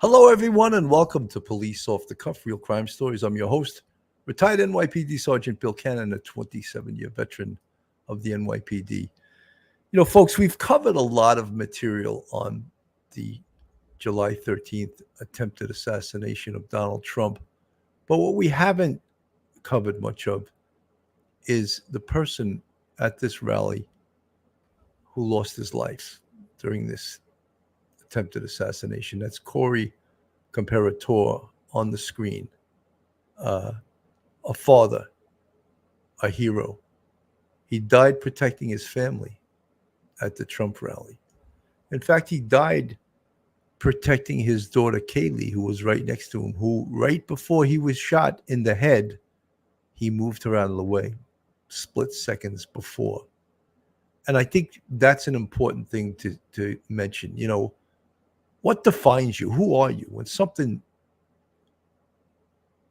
Hello, everyone, and welcome to Police Off the Cuff, Real Crime Stories. I'm your host, retired NYPD Sergeant Bill Cannon, a 27-year veteran of the NYPD. Folks, we've covered a lot of material on the July 13th attempted assassination of Donald Trump, but what we haven't covered much of is the person at this rally who lost his life during this attempted assassination. That's Cory Comperatore on the screen. A father, a hero. He died protecting his family at the Trump rally. In fact, he died protecting his daughter, Kaylee, who was right next to him, who right before he was shot in the head, he moved her out of the way, split seconds before. And I think that's an important thing to mention. What defines you? Who are you? When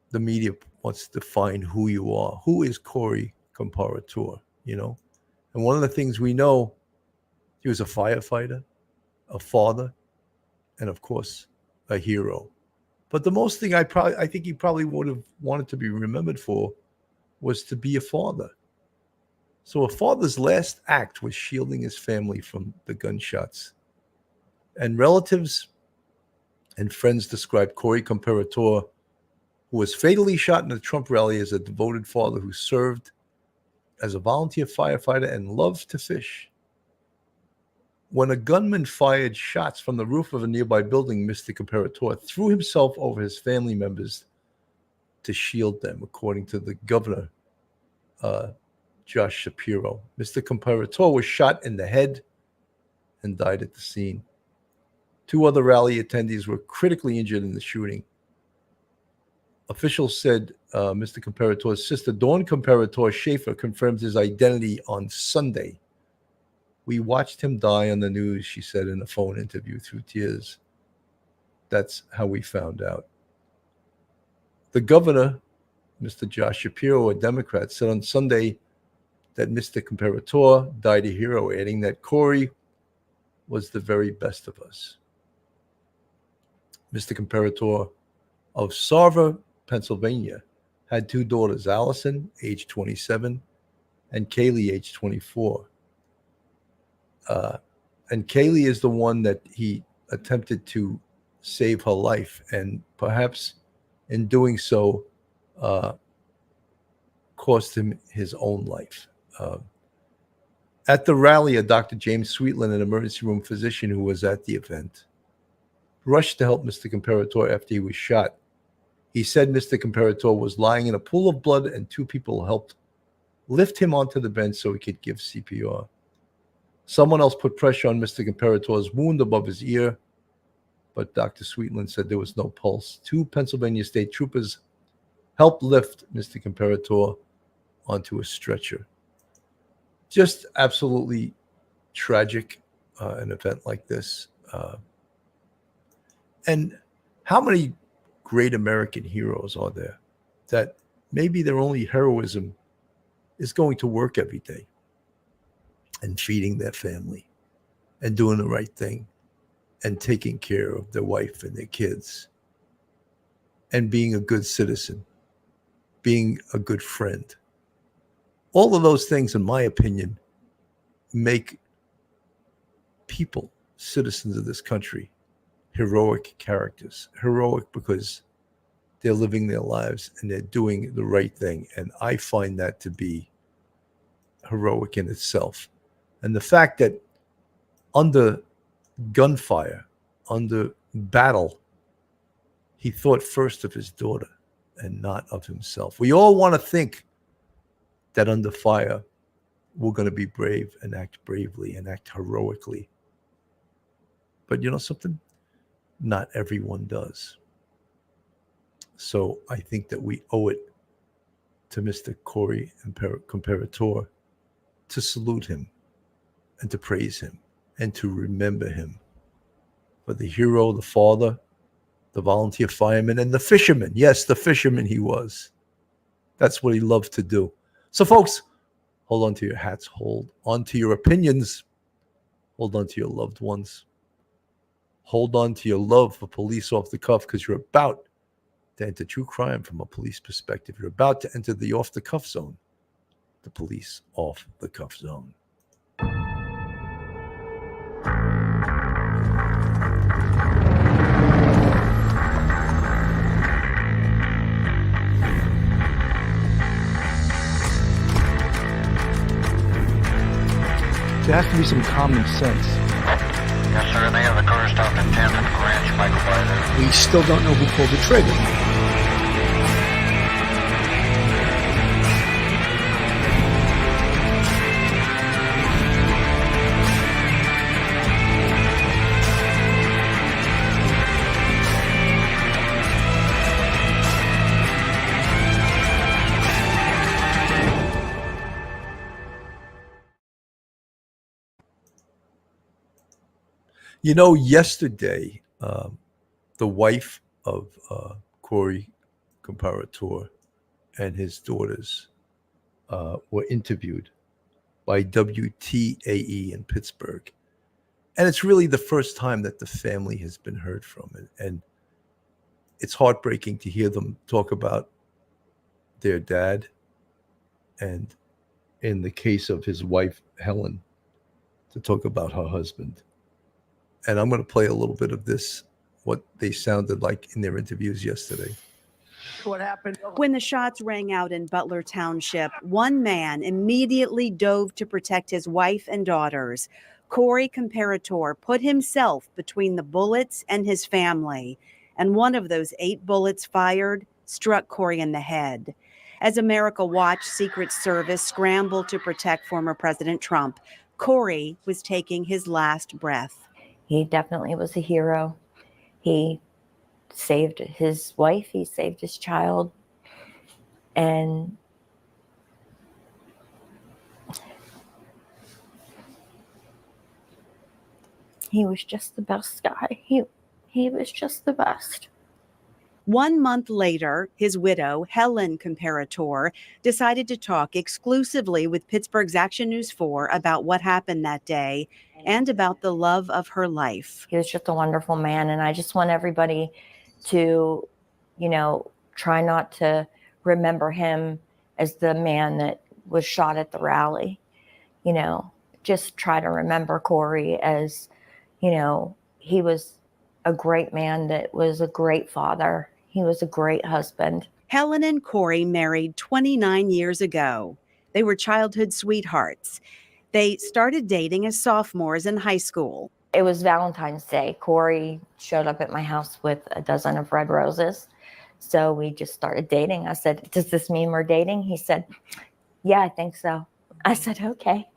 the media wants to define who you are, who is Cory Comperatore, And one of the things we know, he was a firefighter, a father, and of course, a hero. But the most thing I think he probably would have wanted to be remembered for was to be a father. So a father's last act was shielding his family from the gunshots. And relatives and friends described Cory Comperatore, who was fatally shot in the Trump rally, as a devoted father who served as a volunteer firefighter and loved to fish. When a gunman fired shots from the roof of a nearby building, Mr. Comperatore threw himself over his family members to shield them, according to the governor, Josh Shapiro. Mr. Comperatore was shot in the head and died at the scene. 2 other rally attendees were critically injured in the shooting. Officials said Mr. Comperatore's sister, Dawn Comperatore Schaefer, confirmed his identity on Sunday. We watched him die on the news, she said in a phone interview through tears. That's how we found out. The governor, Mr. Josh Shapiro, a Democrat, said on Sunday that Mr. Comperatore died a hero, adding that Cory was the very best of us. Mr. Comperatore of Sarver, Pennsylvania, had 2 daughters, Allison, age 27, and Kaylee, age 24. And Kaylee is the one that he attempted to save her life, and perhaps in doing so, cost him his own life. At the rally, a Dr. James Sweetland, an emergency room physician who was at the event, rushed to help Mr. Comperatore after he was shot. He said Mr. Comperatore was lying in a pool of blood, and 2 people helped lift him onto the bench so he could give CPR. Someone else put pressure on Mr. Comperatore's wound above his ear, but Dr. Sweetland said there was no pulse. 2 Pennsylvania state troopers helped lift Mr. Comperatore onto a stretcher. Just absolutely tragic, an event like this. And how many great American heroes are there that maybe their only heroism is going to work every day and feeding their family and doing the right thing and taking care of their wife and their kids and being a good citizen, being a good friend. All of those things, in my opinion, make people, citizens of this country, heroic characters. Heroic because they're living their lives and they're doing the right thing. And I find that to be heroic in itself. And the fact that under gunfire, under battle, he thought first of his daughter and not of himself. We all want to think that under fire, we're going to be brave and act bravely and act heroically. But you know something? Not everyone does. So I think that we owe it to Mr. Cory Comperatore to salute him and to praise him and to remember him for the hero, the father, the volunteer fireman, and the fisherman. Yes, the fisherman he was. That's what he loved to do. So, folks, hold on to your hats, hold on to your opinions, hold on to your loved ones. hold on to your love for police off the cuff, because you're about to enter true crime from a police perspective. You're about to enter the off the cuff zone, the police off the cuff zone. There has to be some common sense. Yes, sir. They have the car stopped at 10th and Ranch, Michael by there. We still don't know who pulled the trigger. You know, yesterday, the wife of Cory Comperatore and his daughters were interviewed by WTAE in Pittsburgh. And it's really the first time that the family has been heard from. And it's heartbreaking to hear them talk about their dad. And in the case of his wife, Helen, to talk about her husband. And I'm going to play a little bit of this, what they sounded like in their interviews yesterday. What happened? When the shots rang out in Butler Township, one man immediately dove to protect his wife and daughters. Cory Comperatore put himself between the bullets and his family, and one of those 8 bullets fired struck Cory in the head. As America watched Secret Service scramble to protect former President Trump, Cory was taking his last breath. He definitely was a hero. He saved his wife, he saved his child, and he was just the best guy. He was just the best. 1 month later, his widow, Helen Comperatore, decided to talk exclusively with Pittsburgh's Action News 4 about what happened that day and about the love of her life. He was just a wonderful man, and I just want everybody to, try not to remember him as the man that was shot at the rally. Just try to remember Cory as, he was a great man that was a great father. He was a great husband. Helen and Cory married 29 years ago. They were childhood sweethearts. They started dating as sophomores in high school. It was Valentine's Day. Cory showed up at my house with a dozen of red roses. So we just started dating. I said, "Does this mean we're dating?" He said, "Yeah, I think so." I said, "Okay."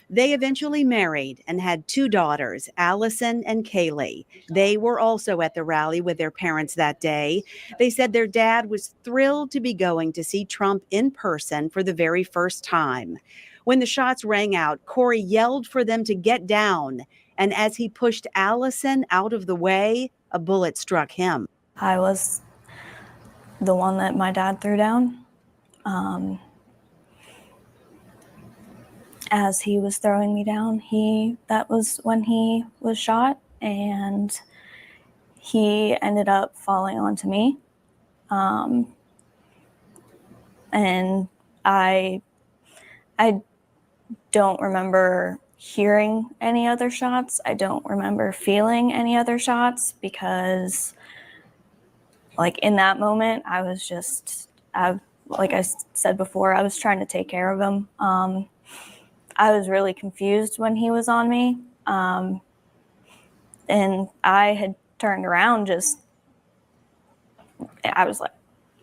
They eventually married and had 2 daughters, Allison and Kaylee. They were also at the rally with their parents that day. They said their dad was thrilled to be going to see Trump in person for the very first time. When the shots rang out, Cory yelled for them to get down. And as he pushed Allison out of the way, a bullet struck him. I was the one that my dad threw down. As he was throwing me down, that was when he was shot, and he ended up falling onto me. And I don't remember hearing any other shots. I don't remember feeling any other shots because, in that moment, I was just, like I said before, I was trying to take care of him. I was really confused when he was on me. And I had turned around I was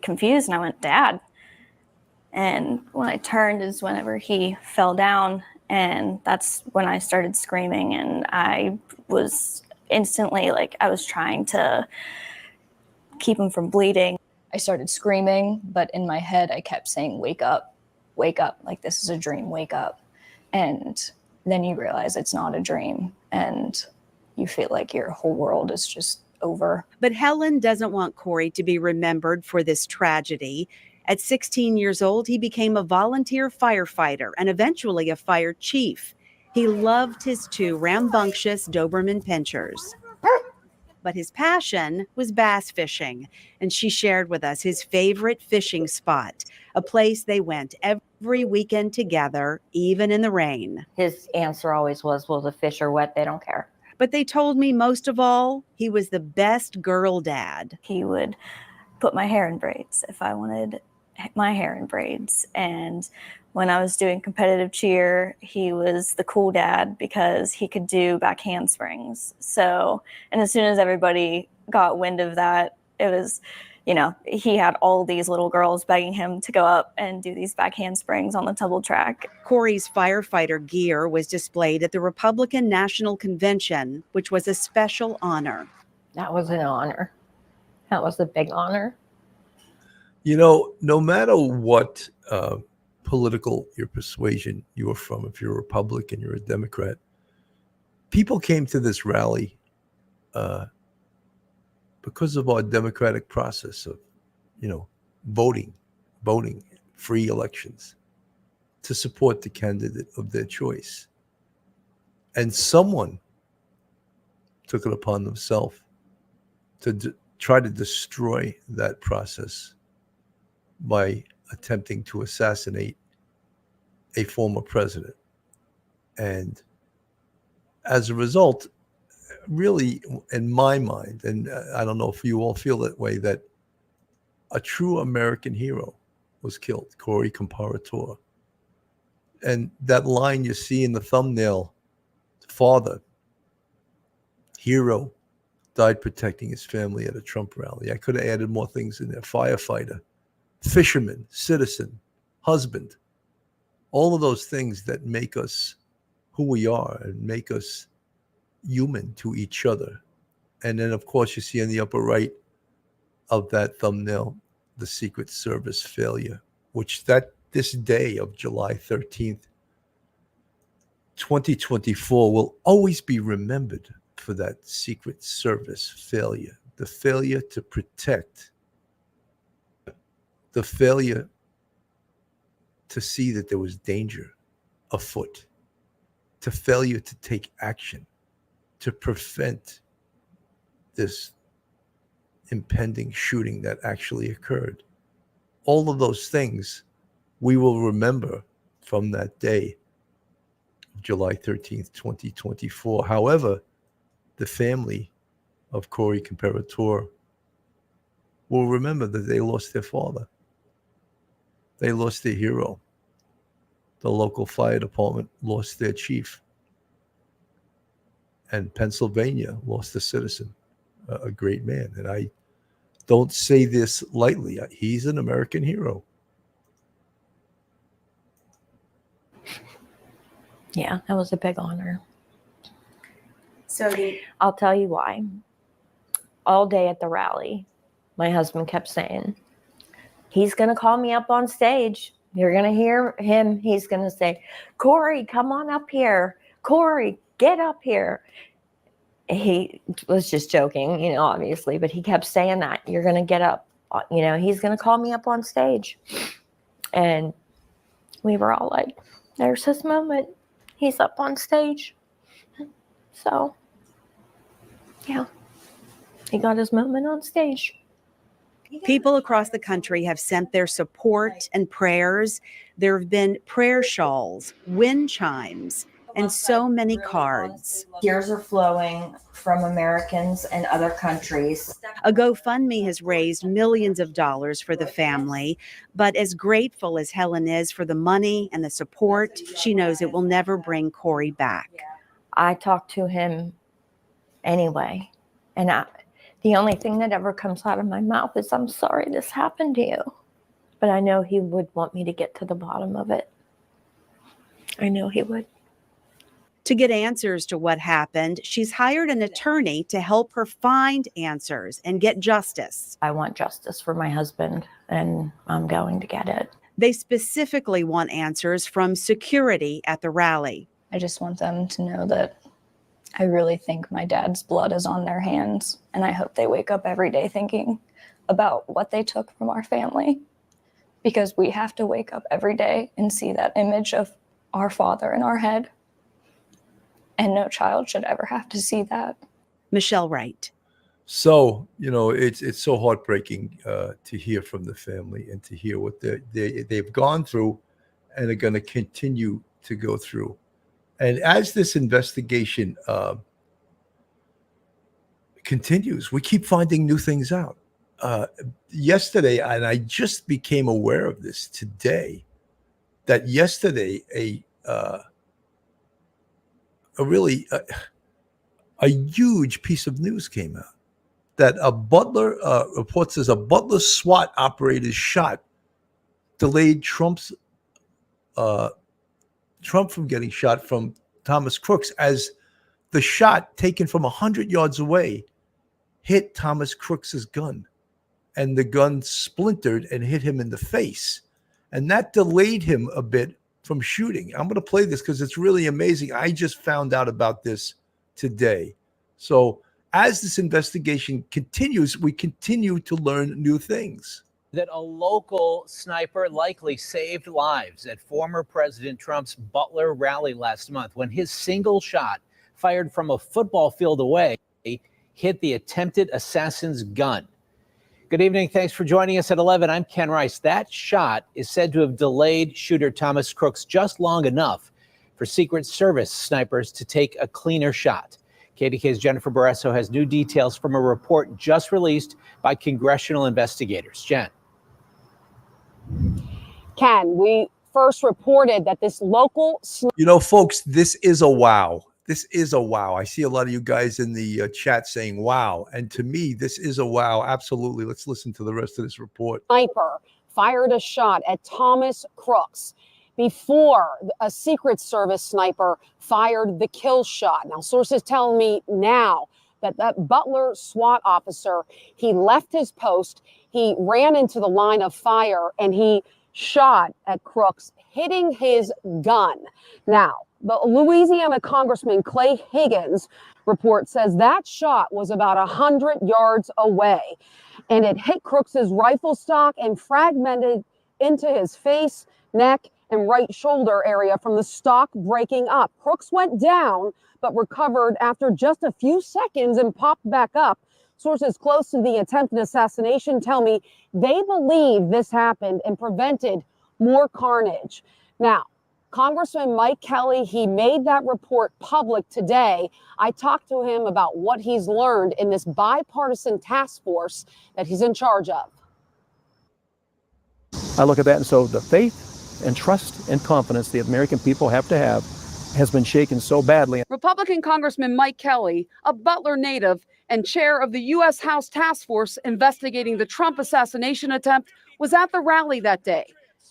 confused, and I went, "Dad." And when I turned is whenever he fell down, and that's when I started screaming, and I was instantly I was trying to keep him from bleeding. I started screaming, but in my head I kept saying, wake up, this is a dream, wake up. And then you realize it's not a dream, and you feel like your whole world is just over. But Helen doesn't want Cory to be remembered for this tragedy. At 16 years old, he became a volunteer firefighter and eventually a fire chief. He loved his 2 rambunctious Doberman pinschers. but his passion was bass fishing. And she shared with us his favorite fishing spot, a place they went every weekend together, even in the rain. His answer always was, well, the fish are wet, they don't care. But they told me most of all, he was the best girl dad. He would put my hair in braids if I wanted my hair in braids. And when I was doing competitive cheer, he was the cool dad because he could do back handsprings. So, and as soon as everybody got wind of that, it was, you know, he had all these little girls begging him to go up and do these back handsprings on the tumble track. Corey's firefighter gear was displayed at the Republican National Convention, which was a special honor. That was an honor. That was a big honor. You know, no matter what political your persuasion you are from, if you're a Republican, you're a Democrat, people came to this rally because of our democratic process of, you know, voting, free elections to support the candidate of their choice. And someone took it upon themselves to try to destroy that process by attempting to assassinate a former president. And as a result, really, in my mind, and I don't know if you all feel that way, that a true American hero was killed, Cory Comperatore. And that line you see in the thumbnail, father, hero, died protecting his family at a Trump rally. I could have added more things in there. Firefighter, fisherman, citizen, husband, all of those things that make us who we are and make us human to each other. And then, of course, you see in the upper right of that thumbnail, the Secret Service failure, which this day of July 13th, 2024 will always be remembered for that Secret Service failure, the failure to protect, the failure to see that there was danger afoot, to failure to take action, to prevent this impending shooting that actually occurred. All of those things we will remember from that day, July 13th, 2024. However, the family of Cory Comperatore will remember that they lost their father. They lost their hero. The local fire department lost their chief. And Pennsylvania lost a citizen, a great man. And I don't say this lightly. He's an American hero. Yeah, that was a big honor. So I'll tell you why. All day at the rally, my husband kept saying, he's going to call me up on stage. You're going to hear him. He's going to say, Cory, come on up here. Cory, get up here. He was just joking, you know, obviously, but he kept saying that. You're going to get up. You know, he's going to call me up on stage. And we were all like, there's his moment. He's up on stage. So, yeah, he got his moment on stage. people across the country have sent their support and prayers. There have been prayer shawls, wind chimes, and so many cards. Tears are flowing from Americans and other countries. A GoFundMe has raised millions of dollars for the family, but as grateful as Helen is for the money and the support, she knows it will never bring Cory back. I talk to him anyway, and the only thing that ever comes out of my mouth is, I'm sorry this happened to you. But I know he would want me to get to the bottom of it. I know he would. To get answers to what happened, she's hired an attorney to help her find answers and get justice. I want justice for my husband, and I'm going to get it. They specifically want answers from security at the rally. I just want them to know that I really think my dad's blood is on their hands, and I hope they wake up every day thinking about what they took from our family, because we have to wake up every day and see that image of our father in our head. And no child should ever have to see that. Michelle Wright. So, it's so heartbreaking to hear from the family and to hear what they've gone through and are going to continue to go through. And as this investigation continues, we keep finding new things out. Yesterday, and I just became aware of this today, that yesterday a huge piece of news came out that a butler reports as a butler SWAT operator's shot delayed Trump from getting shot from Thomas Crooks, as the shot taken from 100 yards away hit Thomas Crooks's gun, and the gun splintered and hit him in the face. And that delayed him a bit from shooting. I'm going to play this because it's really amazing. I just found out about this today. So as this investigation continues, we continue to learn new things. That a local sniper likely saved lives at former President Trump's Butler rally last month when his single shot, fired from a football field away, hit the attempted assassin's gun. Good evening. Thanks for joining us at 11. I'm Ken Rice. That shot is said to have delayed shooter Thomas Crooks just long enough for Secret Service snipers to take a cleaner shot. KDK's Jennifer Barresso has new details from a report just released by Congressional investigators. Jen. Ken, we first reported that this local... Folks, this is a wow. This is a wow. I see a lot of you guys in the chat saying wow. And to me, this is a wow. Absolutely. Let's listen to the rest of this report. Sniper fired a shot at Thomas Crooks before a Secret Service sniper fired the kill shot. Now, sources tell me now that Butler SWAT officer, he left his post, he ran into the line of fire, and he shot at Crooks, hitting his gun. Now, the Louisiana Congressman Clay Higgins report says that shot was about 100 yards away, and it hit Crooks's rifle stock and fragmented into his face, neck, and right shoulder area from the stock breaking up. Crooks went down, but recovered after just a few seconds and popped back up. Sources close to the attempted assassination tell me they believe this happened and prevented more carnage. Now, Congressman Mike Kelly, he made that report public today. I talked to him about what he's learned in this bipartisan task force that he's in charge of. I look at that, and so the faith and trust and confidence the American people have to have has been shaken so badly. Republican Congressman Mike Kelly, a Butler native and chair of the U.S. House Task Force investigating the Trump assassination attempt, was at the rally that day.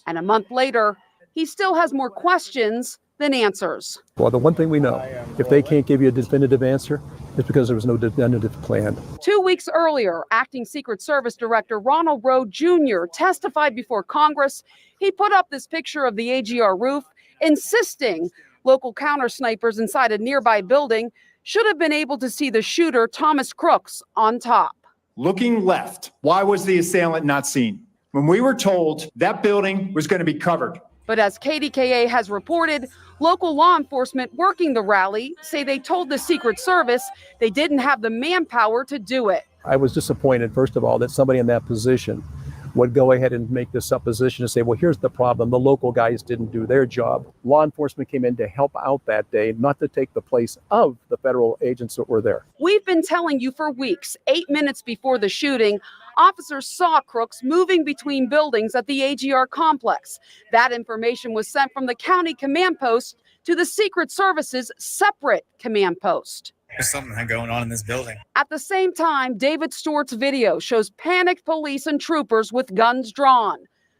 And a month later, he still has more questions than answers. Well, the one thing we know, if they can't give you a definitive answer, it's because there was no definitive plan. 2 weeks earlier, Acting Secret Service Director Ronald Rowe Jr. testified before Congress. He put up this picture of the AGR roof, insisting local counter snipers inside a nearby building should have been able to see the shooter, Thomas Crooks, on top. Looking left, why was the assailant not seen? When we were told that building was going to be covered. But as KDKA has reported, local law enforcement working the rally say they told the Secret Service they didn't have the manpower to do it. I was disappointed, first of all, that somebody in that position would go ahead and make this supposition and say, well, here's the problem. The local guys didn't do their job. Law enforcement came in to help out that day, not to take the place of the federal agents that were there. We've been telling you for weeks, 8 minutes before the shooting, officers saw Crooks moving between buildings at the AGR complex. That information was sent from the county command post to the Secret Service's separate command post. There's something going on in this building. At the same time, David Stewart's video shows panicked police and troopers with guns drawn,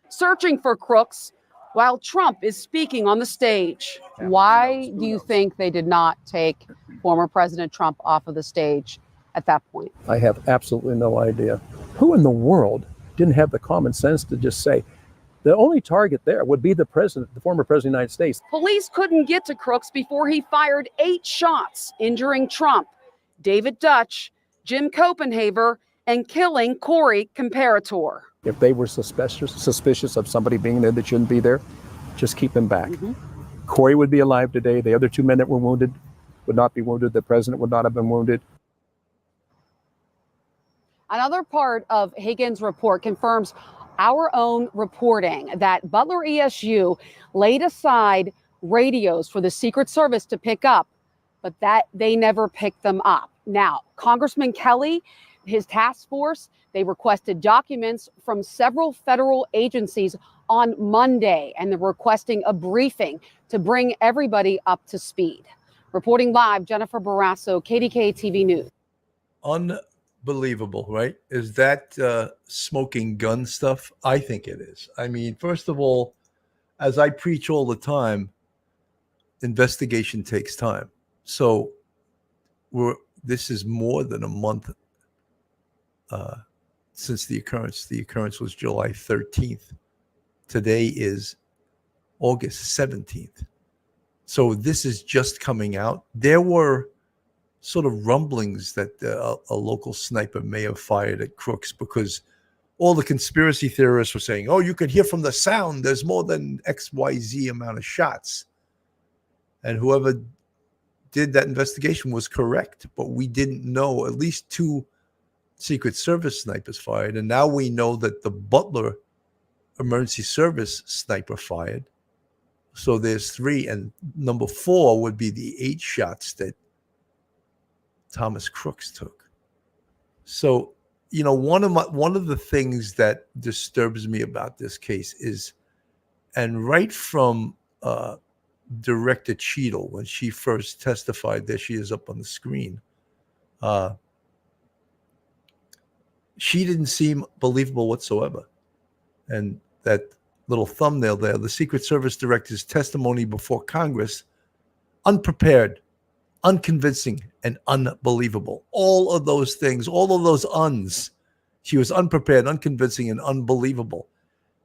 searching for Crooks while Trump is speaking on the stage. Why do you think they did not take former President Trump off of the stage at that point? I have absolutely no idea. Who in the world didn't have the common sense to just say, the only target there would be the president, the former president of the United States. Police couldn't get to Crooks before he fired 8 shots, injuring Trump, David Dutch, Jim Copenhaver, and killing Cory Comperatore. If they were suspicious of somebody being there that shouldn't be there, just keep him back. Cory would be alive today. The other 2 men that were wounded would not be wounded. The president would not have been wounded. Another part of Higgins' report confirms our own reporting that Butler ESU laid aside radios for the Secret Service to pick up, but that they never picked them up. Now, Congressman Kelly, his task force, they requested documents from several federal agencies on Monday, and they're requesting a briefing to bring everybody up to speed. Reporting live, Jennifer Barrasso, KDK TV News. Unbelievable, right? Is that smoking gun stuff? I think it is. I mean, first of all, as I preach all the time, investigation takes time. So this is more than a month since the occurrence. The occurrence was July 13th. Today is August 17th. So this is just coming out. There were sort of rumblings that a local sniper may have fired at Crooks, because all the conspiracy theorists were saying, oh, you could hear from the sound, there's more than XYZ amount of shots. And whoever did that investigation was correct, but we didn't know. At least 2 Secret Service snipers fired, and now we know that the Butler Emergency Service sniper fired. So there's 3, and number 4 would be the 8 shots that Thomas Crooks took. So, you know, one of the things that disturbs me about this case is, and right from Director Cheadle, when she first testified, there she is up on the screen, she didn't seem believable whatsoever. And that little thumbnail there, the Secret Service Director's testimony before Congress, unprepared, unconvincing, and unbelievable. All of those things, all of those uns. She was unprepared, unconvincing, and unbelievable.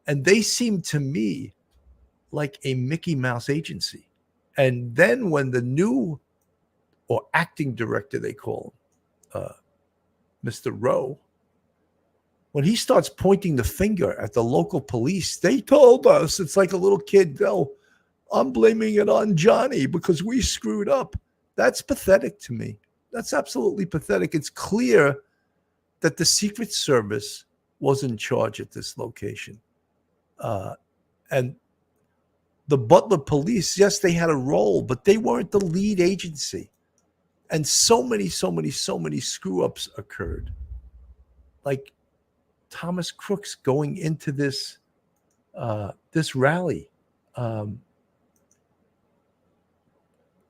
And they seem to me like a Mickey Mouse agency. And then when the new, or acting director, they call him, Mr. Rowe, when he starts pointing the finger at the local police, they told us, it's like a little kid, oh, I'm blaming it on Johnny because we screwed up. That's pathetic to me. That's absolutely pathetic. It's clear that the Secret Service was in charge at this location. And the Butler police, yes, they had a role, but they weren't the lead agency. And so many screw-ups occurred. Like Thomas Crooks going into this rally.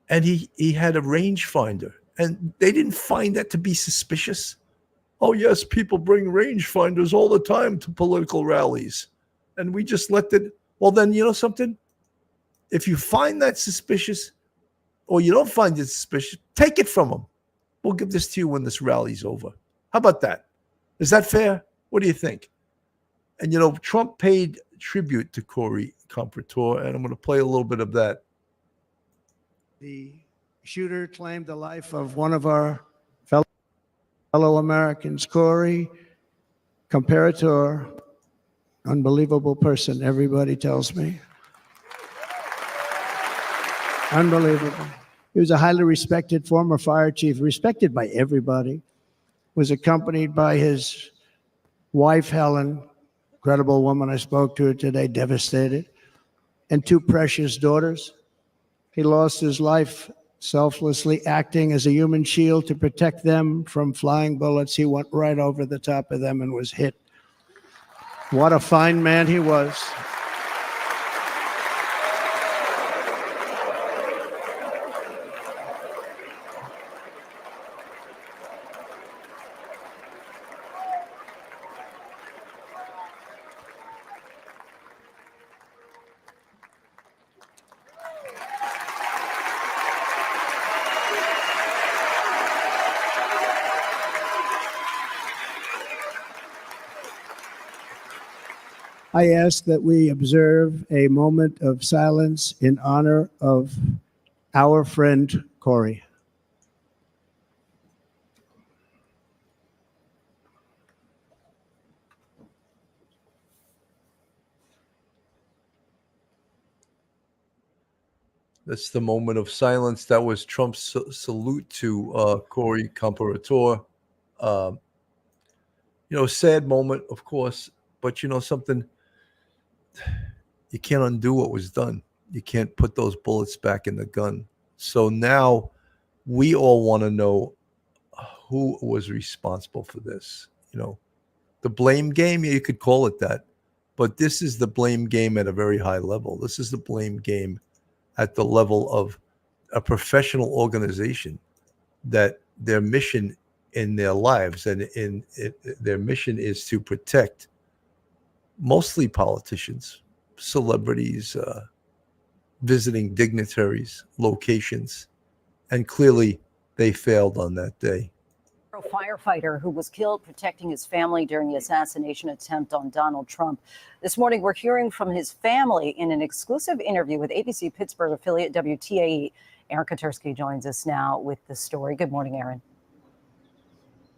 And he had a rangefinder, and they didn't find that to be suspicious. Oh, yes, people bring rangefinders all the time to political rallies, and we just let it. Well, then, you know something? If you find that suspicious, or you don't find it suspicious, take it from them. We'll give this to you when this rally's over. How about that? Is that fair? What do you think? And, you know, Trump paid tribute to Cory Comperatore, and I'm going to play a little bit of that. The shooter claimed the life of one of our fellow Americans, Cory Comperatore. Unbelievable person, everybody tells me. Unbelievable. He was a highly respected former fire chief, respected by everybody. Was accompanied by his wife, Helen, incredible woman. I spoke to her today, devastated, and 2 precious daughters. He lost his life selflessly acting as a human shield to protect them from flying bullets. He went right over the top of them and was hit. What a fine man he was. I ask that we observe a moment of silence in honor of our friend Cory. That's the moment of silence. That was Trump's salute to Cory Comperatore. sad moment, of course, but something, you can't undo what was done. You can't put those bullets back in the gun. So now we all want to know who was responsible for this. The blame game, you could call it that, but this is the blame game at a very high level. This is the blame game at the level of a professional organization that their mission in their lives and their mission is to protect mostly politicians, celebrities, visiting dignitaries, locations, and clearly they failed on that day. A firefighter who was killed protecting his family during the assassination attempt on Donald Trump. This morning, we're hearing from his family in an exclusive interview with ABC Pittsburgh affiliate WTAE. Aaron Katursky joins us now with the story. Good morning, Aaron.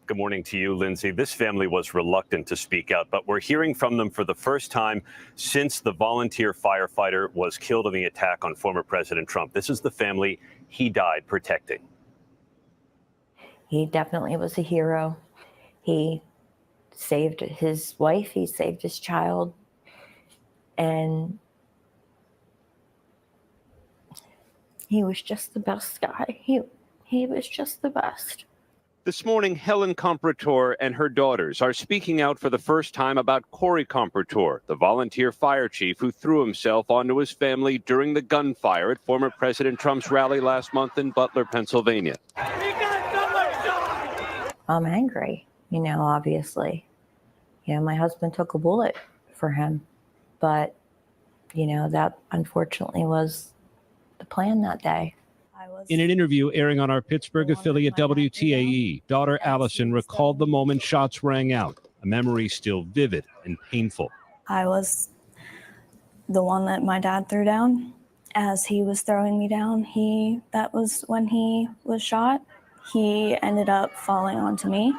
Good morning to you, Lindsay. This family was reluctant to speak out, but we're hearing from them for the first time since the volunteer firefighter was killed in the attack on former President Trump. This is the family he died protecting. He definitely was a hero. He saved his wife, he saved his child, and he was just the best guy. He was just the best. This morning, Helen Comperatore and her daughters are speaking out for the first time about Cory Comperatore, the volunteer fire chief who threw himself onto his family during the gunfire at former President Trump's rally last month in Butler, Pennsylvania. I'm angry, obviously. My husband took a bullet for him, but, that unfortunately was the plan that day. In an interview airing on our Pittsburgh affiliate WTAE, daughter Allison recalled the moment shots rang out, a memory still vivid and painful. I was the one that my dad threw down. As he was throwing me down, that was when he was shot. He ended up falling onto me.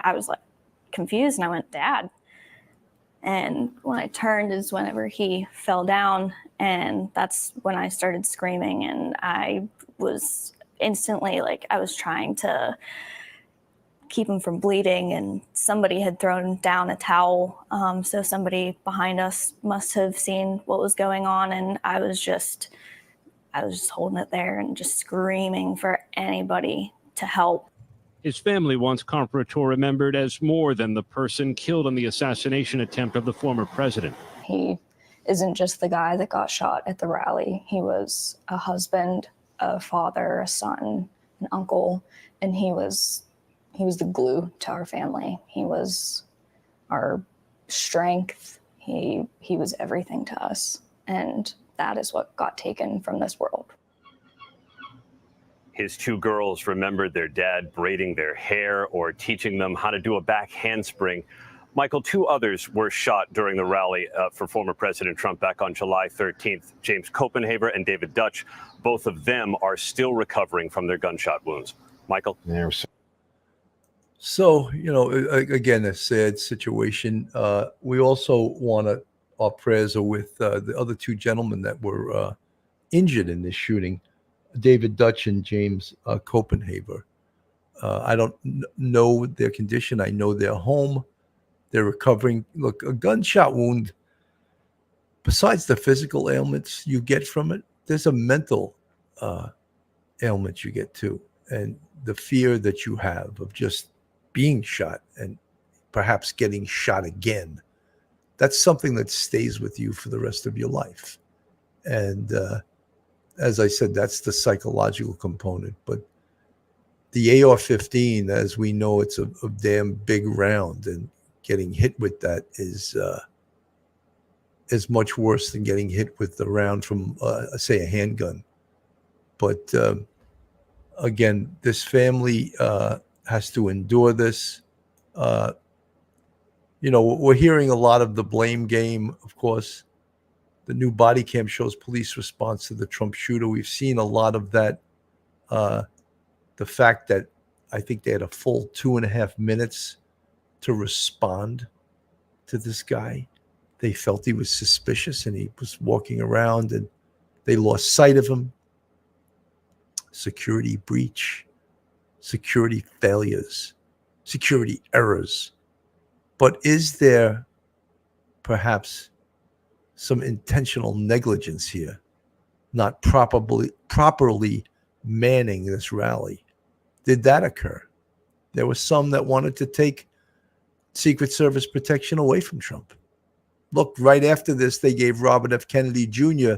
I was confused and I went, "Dad." And when I turned is whenever he fell down, and that's when I started screaming, and I was instantly I was trying to keep him from bleeding, and somebody had thrown down a towel. So somebody behind us must have seen what was going on, and I was just holding it there and just screaming for anybody to help. His family wants Comperatore remembered as more than the person killed in the assassination attempt of the former president. He isn't just the guy that got shot at the rally. He was a husband, a father, a son, an uncle, and he was the glue to our family. He was our strength. He was everything to us, and that is what got taken from this world. His two girls remembered their dad braiding their hair or teaching them how to do a back handspring. Michael, two others were shot during the rally for former President Trump back on July 13th. James Copenhaver and David Dutch, both of them are still recovering from their gunshot wounds. Michael? So, again, a sad situation. We also want our prayers are with the other two gentlemen that were injured in this shooting, David Dutch and James Copenhaver. I don't know their condition. I know they're home. They're recovering. Look, a gunshot wound, besides the physical ailments you get from it, there's a mental ailment you get too. And the fear that you have of just being shot and perhaps getting shot again, that's something that stays with you for the rest of your life. And as I said, that's the psychological component. But the AR-15, as we know, it's a damn big round, and getting hit with that is much worse than getting hit with the round from, say, a handgun. But again, this family has to endure this. We're hearing a lot of the blame game, of course. The new body cam shows police response to the Trump shooter. We've seen a lot of that. The fact that I think they had a full 2.5 minutes to respond to this guy. They felt he was suspicious and he was walking around, and they lost sight of him. Security breach, security failures, security errors. But is there perhaps some intentional negligence here, not properly manning this rally? Did that occur? There were some that wanted to take Secret Service protection away from Trump. Look, right after this, they gave Robert F. Kennedy Jr.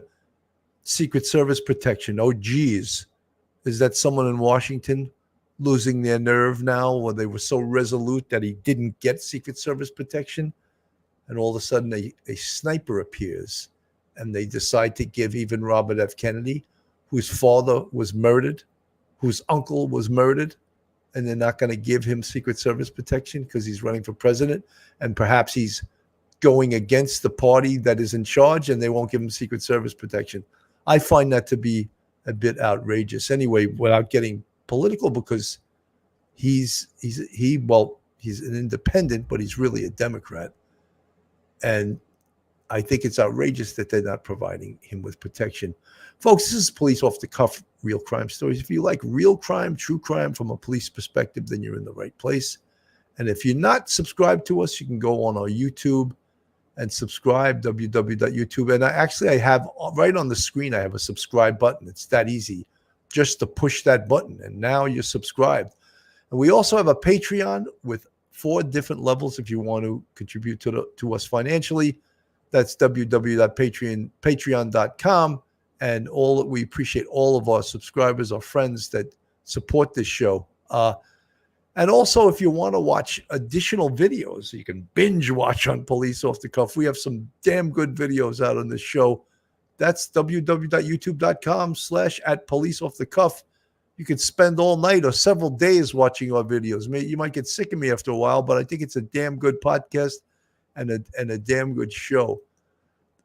Secret Service protection. Oh, geez. Is that someone in Washington losing their nerve now, or they were so resolute that he didn't get Secret Service protection? And all of a sudden a sniper appears and they decide to give even Robert F. Kennedy, whose father was murdered, whose uncle was murdered, and they're not going to give him Secret Service protection because he's running for president, and perhaps he's going against the party that is in charge, and they won't give him Secret Service protection. I find that to be a bit outrageous. Anyway, without getting political, because he's an independent, but he's really a Democrat. And I think it's outrageous that they're not providing him with protection. Folks, this is Police Off the Cuff, real crime stories. If you like real crime, true crime from a police perspective, then you're in the right place. And if you're not subscribed to us, you can go on our YouTube and subscribe, www.youtube. And I have right on the screen, I have a subscribe button. It's that easy just to push that button. And now you're subscribed. And we also have a Patreon with 4 different levels if you want to contribute to us financially. That's www.patreon.com. And we appreciate all of our subscribers, our friends that support this show. And also, if you want to watch additional videos, you can binge watch on Police Off the Cuff. We have some damn good videos out on this show. That's www.youtube.com/@policeoffthecuff. You could spend all night or several days watching our videos. You might get sick of me after a while, but I think it's a damn good podcast and a damn good show.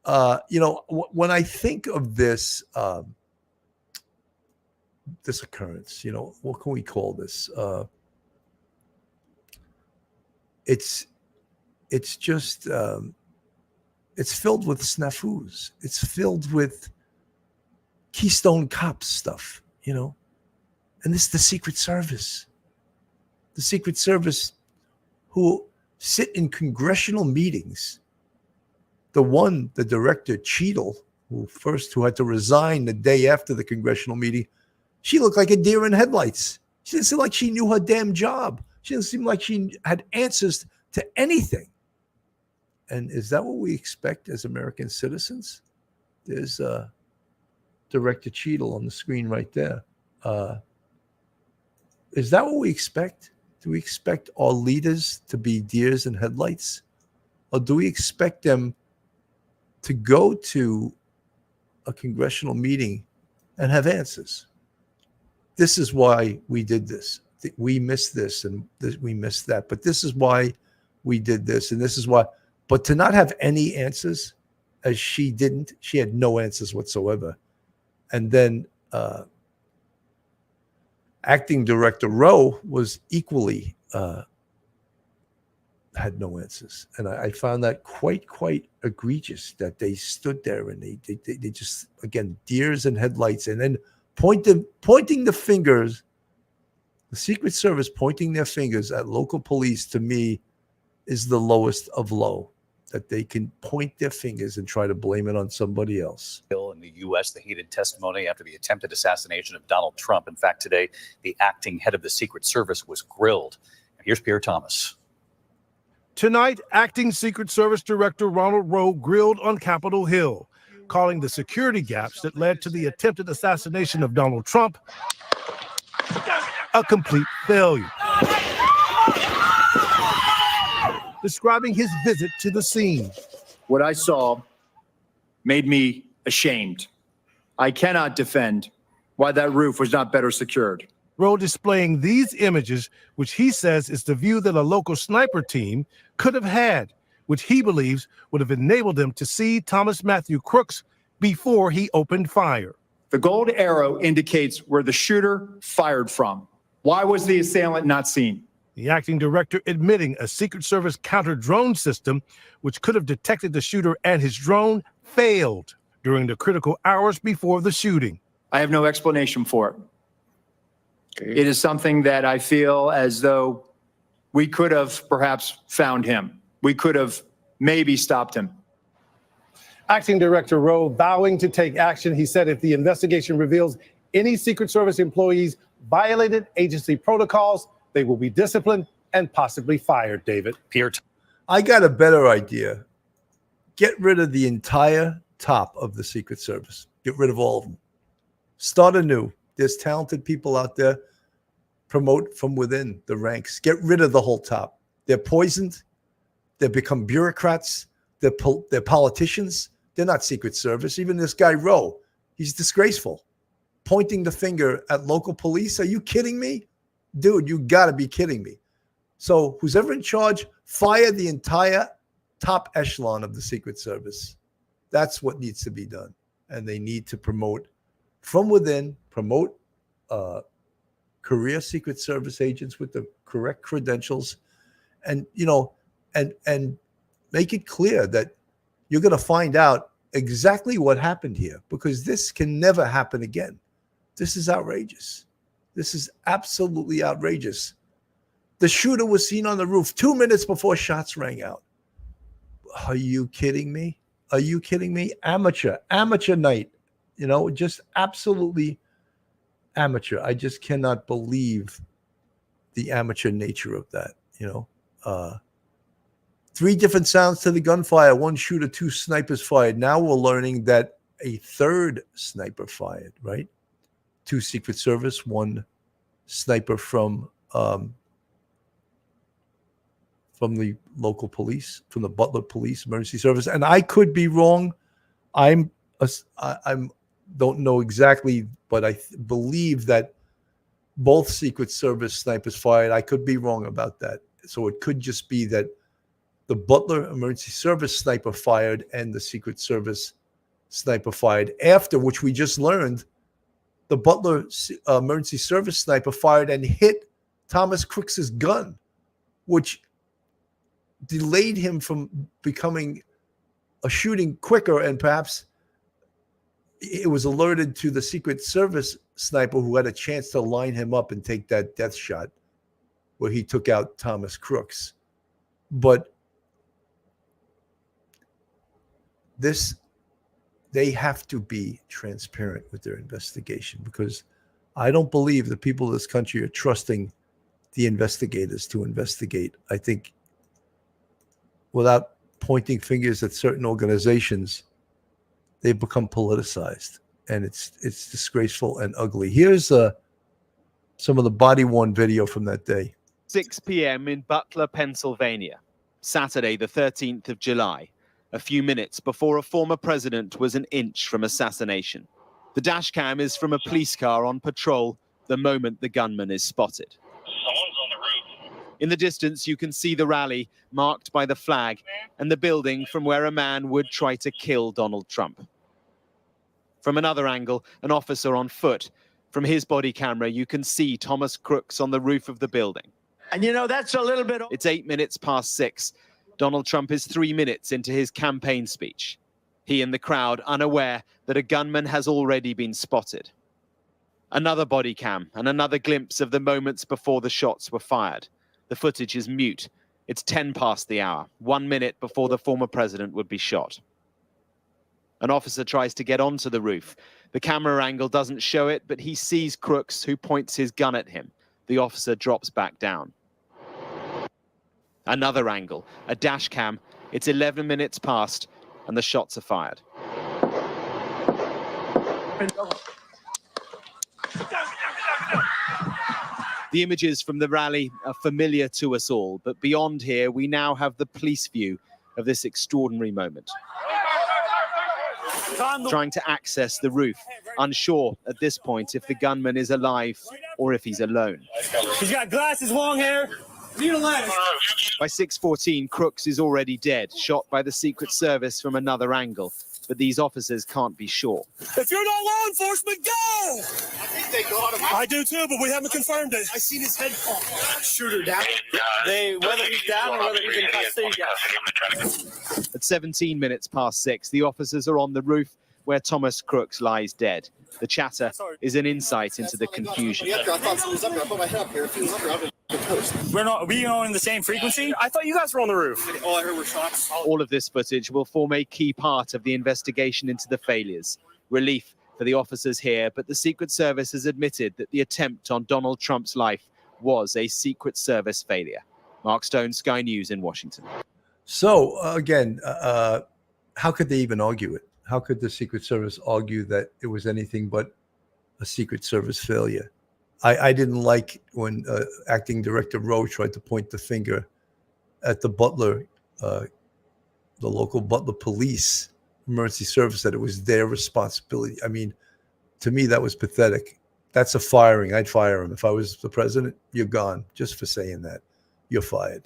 When I think of this this occurrence, what can we call this? It's just it's filled with snafus. It's filled with Keystone Cops stuff, And this is the Secret Service. The Secret Service who sit in congressional meetings. The director, Cheadle, who had to resign the day after the congressional meeting, she looked like a deer in headlights. She didn't seem like she knew her damn job. She didn't seem like she had answers to anything. And is that what we expect as American citizens? There's Director Cheadle on the screen right there. Is that what we expect? Do we expect our leaders to be deers in headlights? Or do we expect them to go to a congressional meeting and have answers? This is why we did this. We missed this and we missed that. But this is why we did this, and this is why. But to not have any answers, as she didn't, she had no answers whatsoever. And then Acting Director Rowe was equally had no answers. And I found that quite egregious that they stood there and they just, again, deers in headlights, and then pointing the fingers, the Secret Service pointing their fingers at local police, to me, is the lowest of low, that they can point their fingers and try to blame it on somebody else. In the U.S., the heated testimony after the attempted assassination of Donald Trump. In fact, today, the acting head of the Secret Service was grilled. Here's Pierre Thomas. Tonight, acting Secret Service Director Ronald Rowe grilled on Capitol Hill, calling the security gaps that led to the attempted assassination of Donald Trump a complete failure. Describing his visit to the scene. What I saw made me ashamed. I cannot defend why that roof was not better secured. Rowe displaying these images, which he says is the view that a local sniper team could have had, which he believes would have enabled them to see Thomas Matthew Crooks before he opened fire. The gold arrow indicates where the shooter fired from. Why was the assailant not seen? The acting director admitting a Secret Service counter-drone system, which could have detected the shooter and his drone, failed during the critical hours before the shooting. I have no explanation for it. It is something that I feel as though we could have perhaps found him. we could have maybe stopped him. Acting Director Rowe vowing to take action. He said if the investigation reveals any Secret Service employees violated agency protocols, they will be disciplined and possibly fired, David. I got a better idea. Get rid of the entire top of the Secret Service. Get rid of all of them. Start anew. There's talented people out there. Promote from within the ranks. Get rid of the whole top. They're poisoned. They become bureaucrats. They're politicians. They're not Secret Service. Even this guy, Rowe, he's disgraceful. Pointing the finger at local police. Are you kidding me? Dude, you got to be kidding me. So who's ever in charge, fire the entire top echelon of the Secret Service. That's what needs to be done. And they need to promote from within, promote career Secret Service agents with the correct credentials, and and make it clear that you're going to find out exactly what happened here, because this can never happen again. This is outrageous. This is absolutely outrageous. The shooter was seen on the roof 2 minutes before shots rang out. Are you kidding me? Are you kidding me? Amateur night, just absolutely amateur. I just cannot believe the amateur nature of that, 3 different sounds to the gunfire, 1 shooter, 2 snipers fired. Now we're learning that a 3rd sniper fired, right? 2 Secret Service, 1 sniper from the local police, from the Butler Police Emergency Service. And I could be wrong. I'm don't know exactly, but I believe that both Secret Service snipers fired. I could be wrong about that. So it could just be that the Butler Emergency Service sniper fired and the Secret Service sniper fired after, which we just learned the Butler Emergency Service sniper fired and hit Thomas Crooks's gun, which delayed him from becoming a shooting quicker, and perhaps it was alerted to the Secret Service sniper who had a chance to line him up and take that death shot where he took out Thomas Crooks. But they have to be transparent with their investigation, because I don't believe the people of this country are trusting the investigators to investigate. I think without pointing fingers at certain organizations, they've become politicized, and it's disgraceful and ugly. Here's some of the body-worn video from that day. 6 p.m. in Butler, Pennsylvania, Saturday, the 13th of July, a few minutes before a former president was an inch from assassination. The dash cam is from a police car on patrol the moment the gunman is spotted. Someone's on the roof. In the distance, you can see the rally marked by the flag and the building from where a man would try to kill Donald Trump. From another angle, an officer on foot. From his body camera, you can see Thomas Crooks on the roof of the building. And that's a little bit... It's 8 minutes past 6. Donald Trump is 3 minutes into his campaign speech. He and the crowd unaware that a gunman has already been spotted. Another body cam and another glimpse of the moments before the shots were fired. The footage is mute. It's 10 past the hour, 1 minute before the former president would be shot. An officer tries to get onto the roof. The camera angle doesn't show it, but he sees Crooks, who points his gun at him. The officer drops back down. Another angle, a dash cam. It's 11 minutes past, and the shots are fired. The images from the rally are familiar to us all, but beyond here, we now have the police view of this extraordinary moment. Trying to access the roof, unsure at this point if the gunman is alive or if he's alone. He's got glasses, long hair. By 6:14, Crooks is already dead, shot by the Secret Service from another angle. But these officers can't be sure. If you're not law enforcement, go! I think they got him. I do too, but we haven't confirmed it. I seen his head fall. Shooter down. Whether he's down or whether he's in custody. At 17 minutes past 6, the officers are on the roof where Thomas Crooks lies dead. The chatter is an insight into the confusion. We on the same frequency? I thought you guys were on the roof. All I heard were shots. All of this footage will form a key part of the investigation into the failures. Relief for the officers here, but the Secret Service has admitted that the attempt on Donald Trump's life was a Secret Service failure. Mark Stone, Sky News in Washington. So again, how could they even argue it? How could the Secret Service argue that it was anything but a Secret Service failure? I didn't like when Acting Director Rowe tried to point the finger at the Butler, the local Butler Police Emergency Service, that it was their responsibility. I mean, to me, that was pathetic. That's a firing. I'd fire him. If I was the president, you're gone just for saying that. You're fired.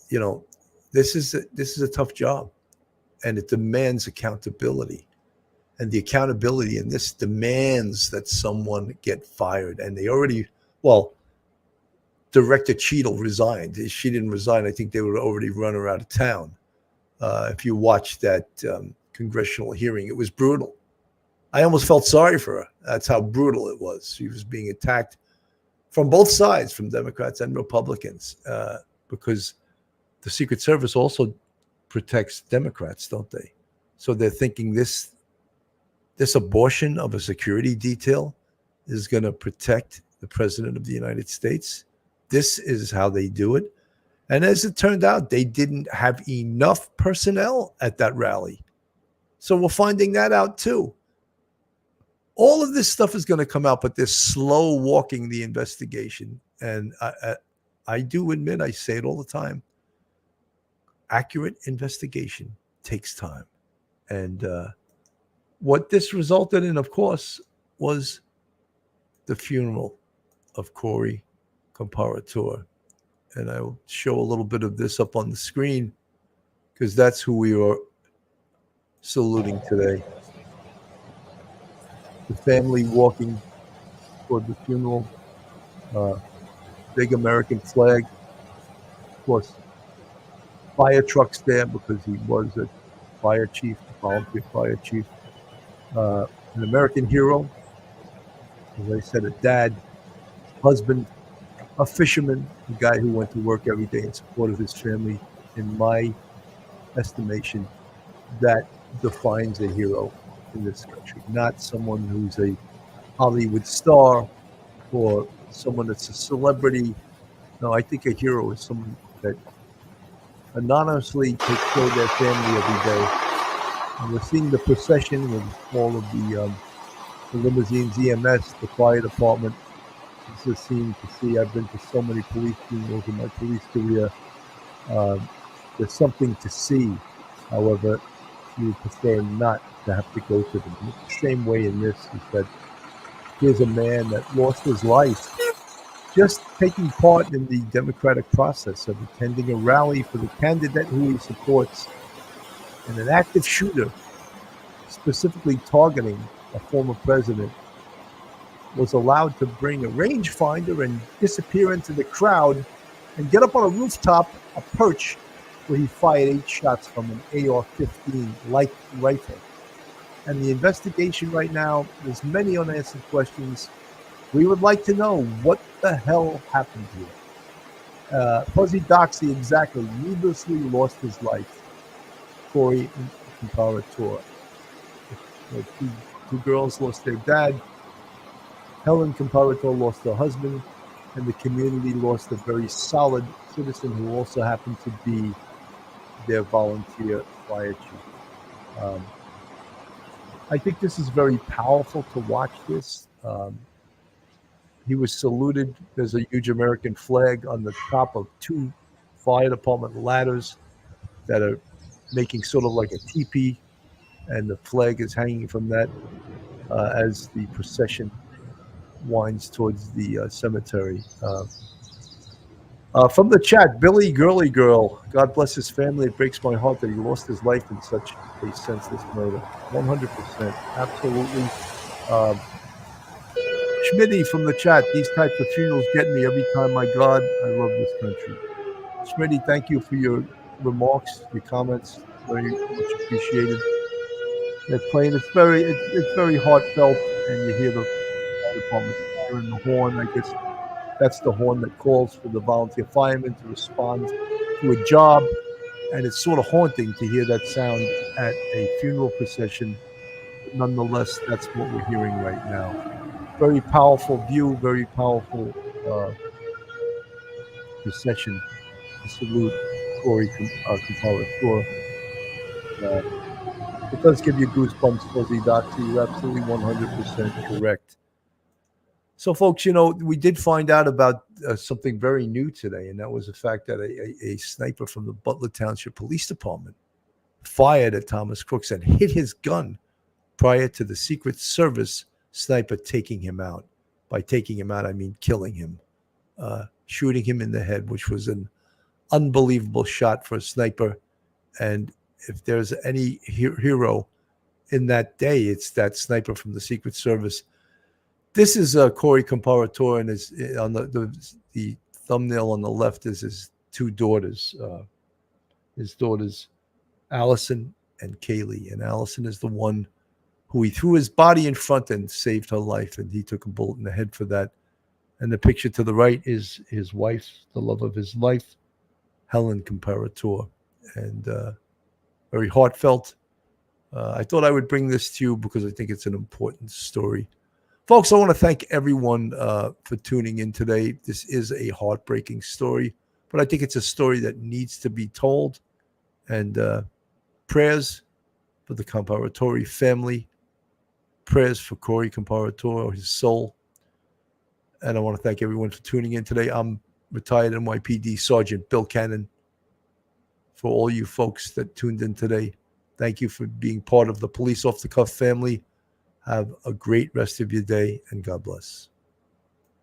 You know, this is a tough job, and it demands accountability. And the accountability in this demands that someone get fired. And they already, well, Director Cheadle resigned. If she didn't resign, I think they would already run her out of town. If you watched that congressional hearing, it was brutal. I almost felt sorry for her. That's how brutal it was. She was being attacked from both sides, from Democrats and Republicans, because the Secret Service also protects Democrats, don't they? So they're thinking this abortion of a security detail is going to protect the President of the United States. This is how they do it. And as it turned out, they didn't have enough personnel at that rally. So we're finding that out too. All of this stuff is going to come out, but they're slow walking the investigation. And I do admit, I say it all the time, accurate investigation takes time. And what this resulted in, of course, was the funeral of Cory Comperatore. And I will show a little bit of this up on the screen because that's who we are saluting today. The family walking toward the funeral, big American flag. Of course, fire trucks there because he was a fire chief, a volunteer fire chief. An American hero, as I said, a dad, husband, a fisherman, a guy who went to work every day in support of his family. In my estimation, that defines a hero in this country, not someone who's a Hollywood star or someone that's a celebrity. No, I think a hero is someone that anonymously takes care of their family every day. And we're seeing the procession with all of the limousines, EMS, the fire department. It's a scene to see. I've been to so many police funerals in my police career. There's something to see. However, you would prefer not to have to go to them. It's the same way in this, is that here's a man that lost his life just taking part in the democratic process of attending a rally for the candidate who he supports, and an active shooter specifically targeting a former president was allowed to bring a rangefinder and disappear into the crowd and get up on a rooftop, a perch, where he fired 8 shots from an AR-15 light rifle. And the investigation right now, there's many unanswered questions. We would like to know what the hell happened here. Fuzzy Doxy exactly needlessly lost his life. Cory Comperatore. Two girls lost their dad. Helen Comperatore lost her husband, and the community lost a very solid citizen who also happened to be their volunteer fire chief. I think this is very powerful to watch this. He was saluted. There's a huge American flag on the top of 2 fire department ladders that are making sort of like a teepee, and the flag is hanging from that as the procession winds towards the cemetery. From the chat, Billy Girly Girl, God bless his family. It breaks my heart that he lost his life in such a senseless murder. 100%, absolutely. Schmitty from the chat, these types of funerals get me every time. My God, I love this country. Schmitty, thank you for your remarks, your comments. Very much appreciated. they're playing. It's very heartfelt, and you hear the fire department hearing the horn. I guess that's the horn that calls for the volunteer firemen to respond to a job, and it's sort of haunting to hear that sound at a funeral procession. But nonetheless, that's what we're hearing right now. Very powerful view, very powerful procession to salute Cory Comperatore. It does give you goosebumps, Fuzzy Doxy. You're absolutely 100% correct. So, folks, we did find out about something very new today, and that was the fact that a sniper from the Butler Township Police Department fired at Thomas Crooks and hit his gun prior to the Secret Service sniper taking him out. By taking him out, I mean killing him, shooting him in the head, which was an unbelievable shot for a sniper. And if there's any hero in that day, it's that sniper from the Secret Service. This is Cory Comperatore, and on the thumbnail on the left is his two daughters. His daughters, Allison and Kaylee. And Allison is the one who he threw his body in front and saved her life, and he took a bullet in the head for that. And the picture to the right is his wife, the love of his life, Helen Comperatore. And very heartfelt. I thought I would bring this to you because I think it's an important story. Folks, I want to thank everyone for tuning in today. This is a heartbreaking story, but I think it's a story that needs to be told. And prayers for the Comperatore family, prayers for Cory Comperatore, his soul. And I want to thank everyone for tuning in today. I'm retired NYPD Sergeant Bill Cannon. For all you folks that tuned in today, thank you for being part of the Police Off the Cuff family. Have a great rest of your day, and God bless.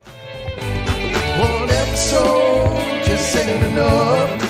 One episode just ain't enough.